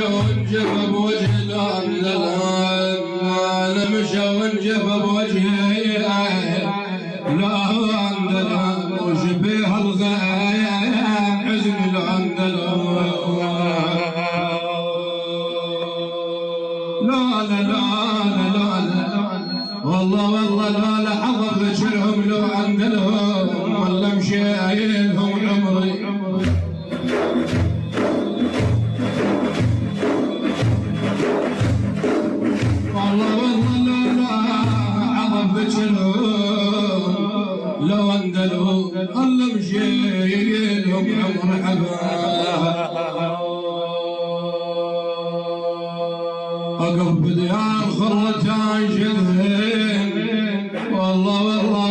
مشى وانجف بوجهي انا مشى وانجف بوجهي لا عندنا وشبيه الغيان حزن العندنا والله لا حظ بشرهم لو عندهم ولا مشايلهم عمري والله لا حظ بشرهم لو عندهم ولا مشايلهم عمري أقف بديار خرتان شذهين والله